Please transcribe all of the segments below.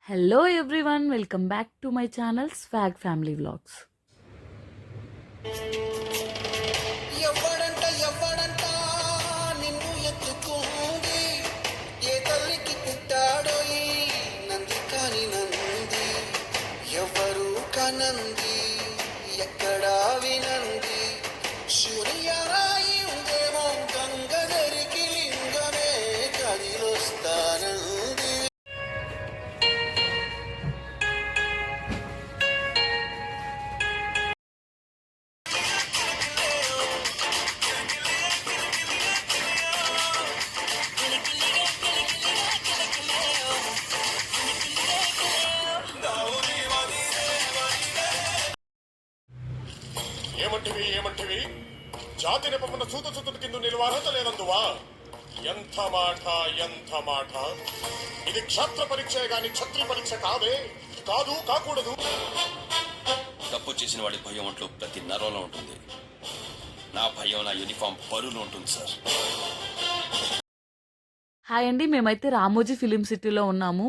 Hello everyone, welcome back to my channel Swag Family Vlogs. ఎవ్వడంట ఎవ్వడంట నిన్ను ఎత్తుకుంది ఏ తల్లికి పుట్టాడో ఈ నంది కాని నంది ఎవరు కనంది ఎక్కడా వినంది సూర్యరాయి ఉందేమో గంగధరికి లింగమే కదిలొస్తానంది. ఏమంటివి జాతి నిపమున సూత సుతుడి కింద నిలువారత లేనందువా? ఎంత మాట ఇది క్షత్ర పరీక్ష గాని క్షత్రి పరీక్ష కాదే, కాకూడదు. తప్పు చేసిన వాడి భయం ఒంట్లో ప్రతి నరంలో ఉంటుంది. నా భయం నా యూనిఫామ్ బరువులో ఉంటుంది సార్. హాయ్ అండి, మేమైతే రామోజీ ఫిలిం సిటీలో ఉన్నాము.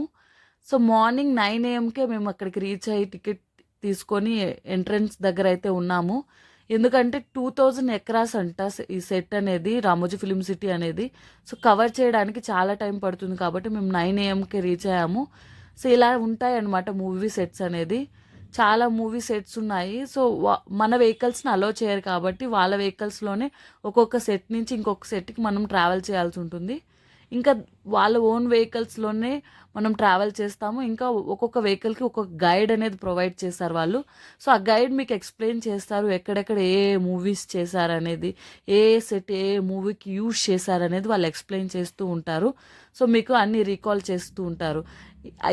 సో మార్నింగ్ 9 AM మేము అక్కడికి రీచ్ అయ్యి టికెట్ తీసుకొని ఎంట్రన్స్ దగ్గర అయితే ఉన్నాము. ఎందుకంటే 2000 ఎకరాస్ అంట ఈ సెట్ అనేది, రామోజీ ఫిలిం సిటీ అనేది. సో కవర్ చేయడానికి చాలా టైం పడుతుంది కాబట్టి మేము 9 AM రీచ్ అయ్యాము. సో ఇలా ఉంటాయి అన్నమాట మూవీ సెట్స్ అనేది. చాలా మూవీ సెట్స్ ఉన్నాయి. సో మన వెహికల్స్ని అలో చేయరు కాబట్టి వాళ్ళ వెహికల్స్లోనే ఒక్కొక్క సెట్ నుంచి ఇంకొక సెట్కి మనం ట్రావెల్ చేయాల్సి ఉంటుంది. ఇంకా వాళ్ళ ఓన్ వెహికల్స్లోనే మనం ట్రావెల్ చేస్తాము. ఇంకా ఒక్కొక్క వెహికల్కి ఒక్కొక్క గైడ్ అనేది ప్రొవైడ్ చేస్తారు వాళ్ళు. సో ఆ గైడ్ మీకు ఎక్స్ప్లెయిన్ చేస్తారు ఎక్కడెక్కడ ఏ మూవీస్ చేశారనేది, ఏ సెట్ ఏ మూవీకి యూజ్ చేశారనేది వాళ్ళు ఎక్స్ప్లెయిన్ చేస్తూ ఉంటారు. సో మీకు అన్నీ రీకాల్ చేస్తూ ఉంటారు.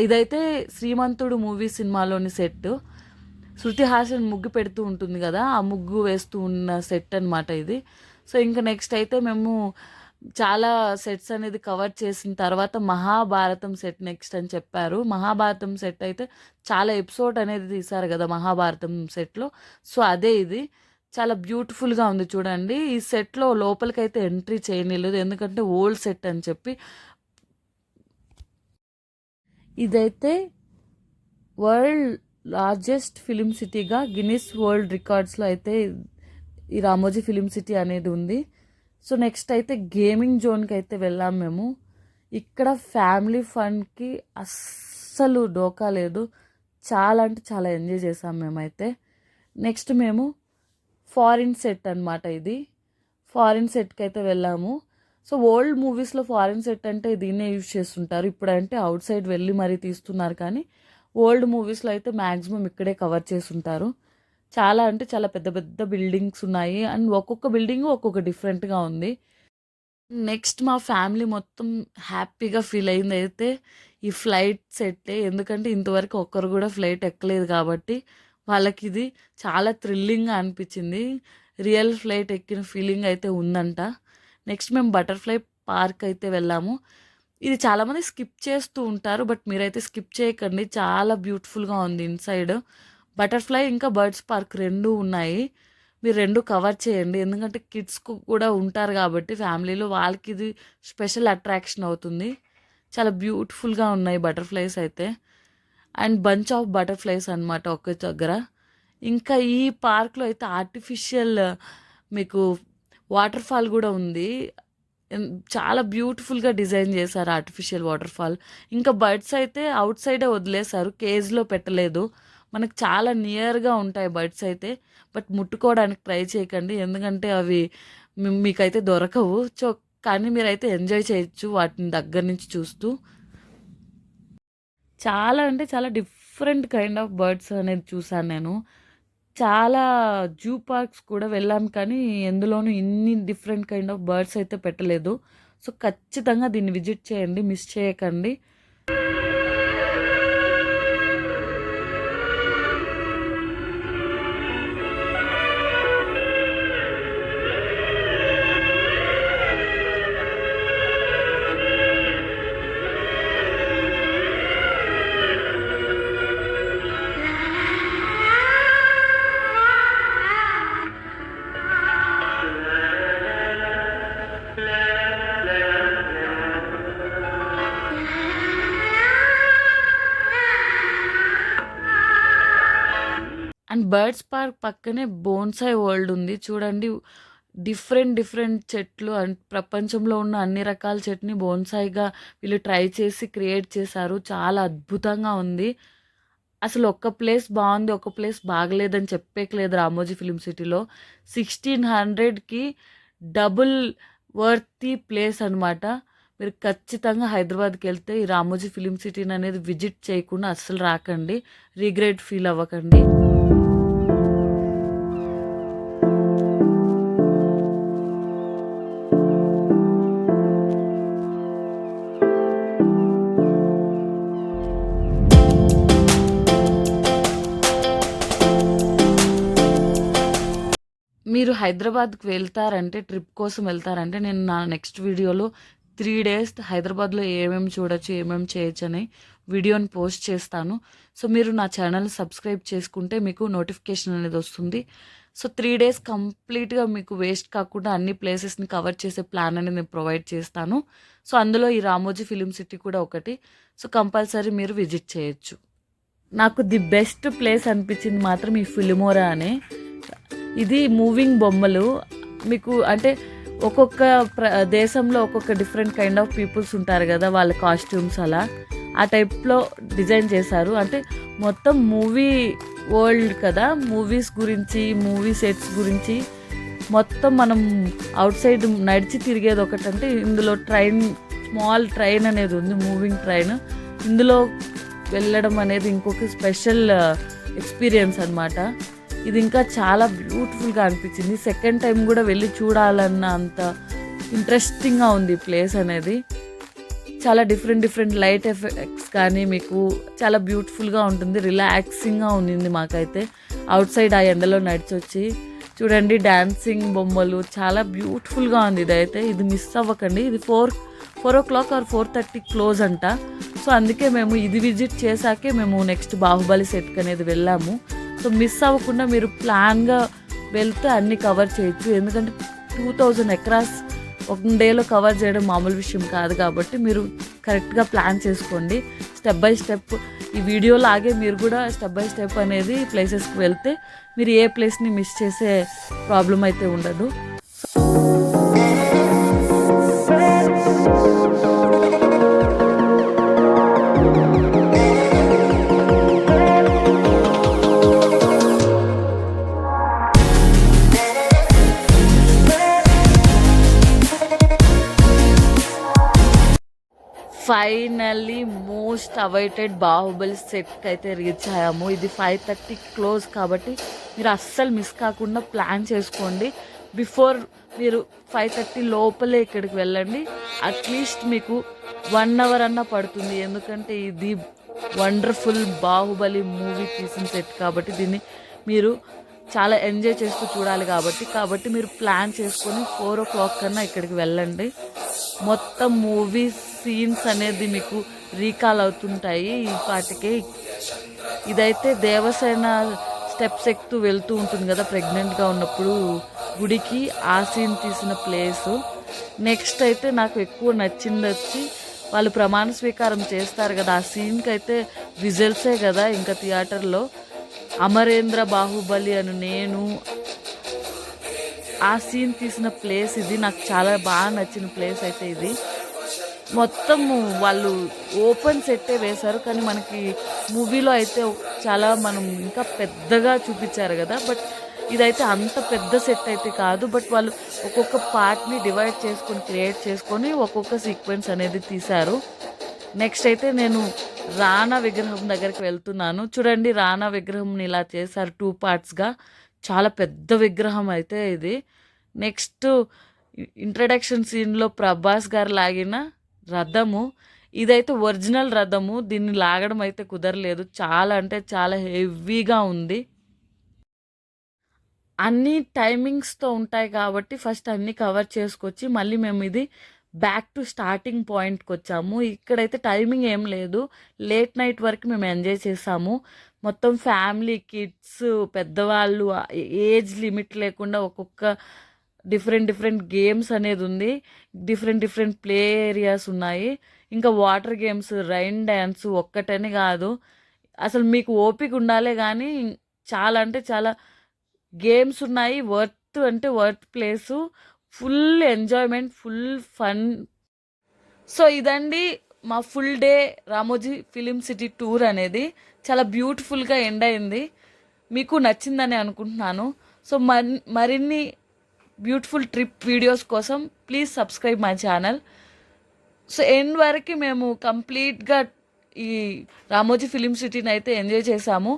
ఇదైతే శ్రీమంతుడు మూవీ సినిమాలోని సెట్. శృతి హాసన్ ముగ్గు పెడుతూ ఉంటుంది కదా, ఆ ముగ్గు వేస్తూ ఉన్న సెట్ అనమాట ఇది. సో ఇంకా నెక్స్ట్ అయితే మేము చాలా సెట్స్ అనేది కవర్ చేసిన తర్వాత మహాభారతం సెట్ నెక్స్ట్ అని చెప్పారు. మహాభారతం సెట్ అయితే చాలా ఎపిసోడ్ అనేది తీశారు కదా మహాభారతం సెట్లో. సో అదే ఇది చాలా బ్యూటిఫుల్గా ఉంది చూడండి. ఈ సెట్లో లోపలికైతే ఎంట్రీ చేయనిలేదు ఎందుకంటే ఓల్డ్ సెట్ అని చెప్పి. ఇదైతే వరల్డ్ లార్జెస్ట్ ఫిలిం సిటీగా గిన్నిస్ వరల్డ్ రికార్డ్స్లో అయితే ఈ రామోజీ ఫిలిం సిటీ అనేది ఉంది. సో నెక్స్ట్ అయితే గేమింగ్ జోన్కి అయితే వెళ్ళాం మేము. ఇక్కడ ఫ్యామిలీ ఫండ్కి అస్సలు డోకా లేదు. చాలా అంటే చాలా ఎంజాయ్ చేసాం మేమైతే. నెక్స్ట్ మేము ఫారిన్ సెట్ అనమాట ఇది. ఫారిన్ సెట్కి అయితే వెళ్ళాము. సో ఓల్డ్ మూవీస్లో ఫారిన్ సెట్ అంటే దీన్నే యూజ్ చేస్తుంటారు. ఇప్పుడంటే అవుట్ సైడ్ వెళ్ళి మరీ తీస్తున్నారు, కానీ ఓల్డ్ మూవీస్లో అయితే మ్యాక్సిమం ఇక్కడే కవర్ చేస్తుంటారు. చాలా అంటే చాలా పెద్ద పెద్ద బిల్డింగ్స్ ఉన్నాయి అండ్ ఒక్కొక్క బిల్డింగ్ ఒక్కొక్క డిఫరెంట్గా ఉంది. నెక్స్ట్ మా ఫ్యామిలీ మొత్తం హ్యాపీగా ఫీల్ అయింది అయితే ఈ ఫ్లైట్ సెట్టే. ఎందుకంటే ఇంతవరకు ఒక్కరు కూడా ఫ్లైట్ ఎక్కలేదు కాబట్టి వాళ్ళకి ఇది చాలా థ్రిల్లింగ్గా అనిపించింది. రియల్ ఫ్లైట్ ఎక్కిన ఫీలింగ్ అయితే ఉందంట. నెక్స్ట్ మేము బటర్ఫ్లై పార్క్ అయితే వెళ్ళాము. ఇది చాలామంది స్కిప్ చేస్తూ ఉంటారు, బట్ మీరైతే స్కిప్ చేయకండి, చాలా బ్యూటిఫుల్గా ఉంది ఇన్సైడ్. బటర్ఫ్లై ఇంకా బర్డ్స్ పార్క్ రెండు ఉన్నాయి. మీరు రెండు కవర్ చేయండి ఎందుకంటే కిడ్స్కు కూడా ఉంటారు కాబట్టి ఫ్యామిలీలో వాళ్ళకి ఇది స్పెషల్ అట్రాక్షన్ అవుతుంది. చాలా బ్యూటిఫుల్గా ఉన్నాయి బటర్ఫ్లైస్ అయితే. అండ్ బంచ్ ఆఫ్ బటర్ఫ్లైస్ అనమాట ఒక్క దగ్గర. ఇంకా ఈ పార్క్లో అయితే ఆర్టిఫిషియల్ మీకు వాటర్ ఫాల్ కూడా ఉంది. చాలా బ్యూటిఫుల్గా డిజైన్ చేశారు ఆర్టిఫిషియల్ వాటర్ ఫాల్. ఇంకా బర్డ్స్ అయితే అవుట్ సైడే వదిలేశారు, కేజ్లో పెట్టలేదు. మనకు చాలా నియర్గా ఉంటాయి బర్డ్స్ అయితే, బట్ ముట్టుకోవడానికి ట్రై చేయకండి ఎందుకంటే అవి మీకైతే దొరకవు. సో కానీ మీరైతే ఎంజాయ్ చేయొచ్చు వాటిని దగ్గర నుంచి చూస్తూ. చాలా అంటే చాలా డిఫరెంట్ కైండ్ ఆఫ్ బర్డ్స్ అనేది చూసాను నేను. చాలా జూ పార్క్స్ కూడా వెళ్ళాం, కానీ ఎందులోనూ ఇన్ని డిఫరెంట్ కైండ్ ఆఫ్ బర్డ్స్ అయితే పెట్టలేదు. సో ఖచ్చితంగా దీన్ని విజిట్ చేయండి, మిస్ చేయకండి. అండ్ బర్డ్స్ పార్క్ పక్కనే బోన్సాయ్ వరల్డ్ ఉంది చూడండి. డిఫరెంట్ డిఫరెంట్ చెట్లు అండ్ ప్రపంచంలో ఉన్న అన్ని రకాల చెట్టుని బోన్సాయిగా వీళ్ళు ట్రై చేసి క్రియేట్ చేశారు. చాలా అద్భుతంగా ఉంది. అసలు ఒక్క ప్లేస్ బాగుంది, ఒక ప్లేస్ బాగలేదని చెప్పేయట్లేదు రామోజీ ఫిలిం సిటీలో. 1600కి డబుల్ వర్తీ ప్లేస్ అనమాట. మీరు ఖచ్చితంగా హైదరాబాద్కి వెళ్తే ఈ రామోజీ ఫిలిం సిటీని అనేది విజిట్ చేయకుండా అస్సలు రాకండి, రిగ్రెట్ ఫీల్ అవ్వకండి. మీరు హైదరాబాద్కి వెళ్తారంటే, ట్రిప్ కోసం వెళ్తారంటే, నేను నా నెక్స్ట్ వీడియోలో 3 డేస్ హైదరాబాద్లో ఏమేమి చూడొచ్చు, ఏమేమి చేయొచ్చు అని వీడియోని పోస్ట్ చేస్తాను. సో మీరు నా ఛానల్ సబ్స్క్రైబ్ చేసుకుంటే మీకు నోటిఫికేషన్ అనేది వస్తుంది. సో 3 డేస్ కంప్లీట్గా మీకు వేస్ట్ కాకుండా అన్ని ప్లేసెస్ని కవర్ చేసే ప్లాన్ అనేది నేను ప్రొవైడ్ చేస్తాను. సో అందులో ఈ రామోజీ ఫిలిం సిటీ కూడా ఒకటి. సో కంపల్సరీ మీరు విజిట్ చేయొచ్చు. నాకు ది బెస్ట్ ప్లేస్ అనిపించింది మాత్రం ఈ ఫిలిమోరా అనే. ఇది మూవింగ్ బొమ్మలు. మీకు అంటే ఒక్కొక్క దేశంలో ఒక్కొక్క డిఫరెంట్ కైండ్ ఆఫ్ పీపుల్స్ ఉంటారు కదా, వాళ్ళ కాస్ట్యూమ్స్ అలా ఆ టైప్లో డిజైన్ చేశారు. అంటే మొత్తం మూవీ వరల్డ్ కదా, మూవీస్ గురించి, మూవీ సెట్స్ గురించి మొత్తం మనం అవుట్ సైడ్ నడిచి తిరిగేది ఒకటి. అంటే ఇందులో స్మాల్ ట్రైన్ అనేది ఉంది, మూవింగ్ ట్రైన్. ఇందులో వెళ్ళడం అనేది ఇంకొక స్పెషల్ ఎక్స్పీరియన్స్ అనమాట. ఇది ఇంకా చాలా బ్యూటిఫుల్గా అనిపించింది. సెకండ్ టైం కూడా వెళ్ళి చూడాలన్న అంత ఇంట్రెస్టింగ్గా ఉంది ప్లేస్ అనేది. చాలా డిఫరెంట్ లైట్ ఎఫెక్ట్స్ కానీ మీకు చాలా బ్యూటిఫుల్గా ఉంటుంది, రిలాక్సింగ్గా ఉంది మాకైతే. అవుట్ సైడ్ ఆ ఎండలో నడిచొచ్చి చూడండి, డాన్సింగ్ బొమ్మలు చాలా బ్యూటిఫుల్గా ఉంది. ఇదైతే ఇది మిస్ అవ్వకండి. ఇది 4 o'clock or 4:30 క్లోజ్ అంట. సో అందుకే మేము ఇది విజిట్ చేశాకే మేము నెక్స్ట్ బాహుబలి సెట్కి అనేది వెళ్ళాము. సో మిస్ అవ్వకుండా మీరు ప్లాన్గా వెళ్తే అన్నీ కవర్ చేయొచ్చు. ఎందుకంటే 2000 acres ఒక డేలో కవర్ చేయడం మామూలు విషయం కాదు. కాబట్టి మీరు కరెక్ట్గా ప్లాన్ చేసుకోండి. స్టెప్ బై స్టెప్ ఈ వీడియో లాగే మీరు కూడా స్టెప్ బై స్టెప్ అనేది ప్లేసెస్కి వెళ్తే మీరు ఏ ప్లేస్ని మిస్ చేసే ప్రాబ్లం అయితే ఉండదు. ఫైనల్లీ మోస్ట్ అవైటెడ్ బాహుబలి సెట్కి అయితే రీచ్ అయ్యాము. ఇది 5:30 క్లోజ్ కాబట్టి మీరు అస్సలు మిస్ కాకుండా ప్లాన్ చేసుకోండి. బిఫోర్ మీరు 5:30 లోపలే ఇక్కడికి వెళ్ళండి. అట్లీస్ట్ మీకు 1 hour అన్నా పడుతుంది. ఎందుకంటే ఇది వండర్ఫుల్ బాహుబలి మూవీ తీసిన సెట్ కాబట్టి దీన్ని మీరు చాలా ఎంజాయ్ చేస్తూ చూడాలి. కాబట్టి మీరు ప్లాన్ చేసుకొని 4 o'clock కన్నా ఇక్కడికి వెళ్ళండి. మొత్తం మూవీ సీన్స్ అనేది మీకు రీకాల్ అవుతుంటాయి ఈ పాటికే. ఇదైతే దేవసేన స్టెప్స్ ఎక్కుతూ వెళ్తూ ఉంటుంది కదా ప్రెగ్నెంట్గా ఉన్నప్పుడు గుడికి, ఆ సీన్ తీసిన ప్లేసు. నెక్స్ట్ అయితే నాకు ఎక్కువ నచ్చింది వచ్చి వాళ్ళు ప్రమాణ స్వీకారం చేస్తారు కదా, ఆ సీన్కి అయితే విజువల్సే కదా ఇంకా థియేటర్లో. అమరేంద్ర బాహుబలి అని నేను ఆ సీన్ తీసిన ప్లేస్ ఇది. నాకు చాలా బాగా నచ్చిన ప్లేస్ అయితే ఇది. మొత్తం వాళ్ళు ఓపెన్ సెట్టే వేశారు, కానీ మనకి మూవీలో అయితే చాలా మనం ఇంకా పెద్దగా చూపించారు కదా. బట్ ఇదైతే అంత పెద్ద సెట్ అయితే కాదు. బట్ వాళ్ళు ఒక్కొక్క పార్ట్ని డివైడ్ చేసుకొని క్రియేట్ చేసుకొని ఒక్కొక్క సీక్వెన్స్ అనేది తీశారు. నెక్స్ట్ అయితే నేను రానా విగ్రహం దగ్గరికి వెళ్తున్నాను. చూడండి, రానా విగ్రహంని ఇలా చేశారు 2 partsగా. చాలా పెద్ద విగ్రహం అయితే ఇది. నెక్స్ట్ ఇంట్రడక్షన్ సీన్లో ప్రభాస్ గారు లాగిన రథము. ఇదైతే ఒరిజినల్ రథము. దీన్ని లాగడం అయితే కుదరలేదు. చాలా అంటే చాలా హెవీగా ఉంది. అన్ని టైమింగ్స్తో ఉంటాయి కాబట్టి ఫస్ట్ అన్నీ కవర్ చేసుకొచ్చి మళ్ళీ మేము ఇది బ్యాక్ టు స్టార్టింగ్ పాయింట్కి వచ్చాము. ఇక్కడైతే టైమింగ్ ఏం లేదు, లేట్ నైట్ వరకు మేము ఎంజాయ్ చేసాము. మొత్తం ఫ్యామిలీ, కిడ్స్, పెద్దవాళ్ళు, ఏజ్ లిమిట్ లేకుండా ఒక్కొక్క డిఫరెంట్ గేమ్స్ అనేది ఉంది. డిఫరెంట్ ప్లే ఏరియాస్ ఉన్నాయి. ఇంకా వాటర్ గేమ్స్, రైన్ డ్యాన్స్ ఒక్కటని కాదు, అసలు మీకు ఓపిక ఉండాలే కానీ చాలా అంటే చాలా గేమ్స్ ఉన్నాయి. వర్త్ అంటే worth place. Full enjoyment, full fun. So ఇదండి మా full day Ramoji film city tour అనేది. చాలా బ్యూటిఫుల్గా ఎండ్ అయింది. మీకు నచ్చిందని అనుకుంటున్నాను. సో మరిన్ని బ్యూటిఫుల్ ట్రిప్ వీడియోస్ కోసం please subscribe my channel. So end వరకు మేము కంప్లీట్గా ఈ రామోజీ ఫిలిం సిటీని అయితే ఎంజాయ్ చేసాము.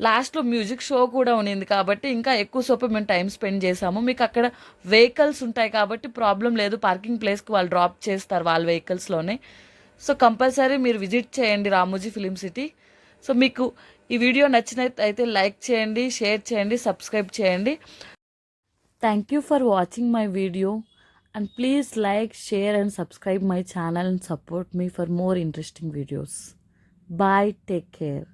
లాస్ట్లో మ్యూజిక్ షో కూడా ఉన్నింది కాబట్టి ఇంకా ఎక్కువసేపు మేము టైం స్పెండ్ చేసాము. మీకు అక్కడ వెహికల్స్ ఉంటాయి కాబట్టి ప్రాబ్లం లేదు, పార్కింగ్ ప్లేస్కి వాళ్ళు డ్రాప్ చేస్తారు వాళ్ళ వెహికల్స్లోనే. సో కంపల్సరీ మీరు విజిట్ చేయండి రామోజీ ఫిలిం సిటీ. సో మీకు ఈ వీడియో నచ్చినట్లయితే లైక్ చేయండి, షేర్ చేయండి, సబ్స్క్రైబ్ చేయండి. Thank you for watching my video and please like, share and subscribe my channel and support me for more interesting videos. Bye, take care.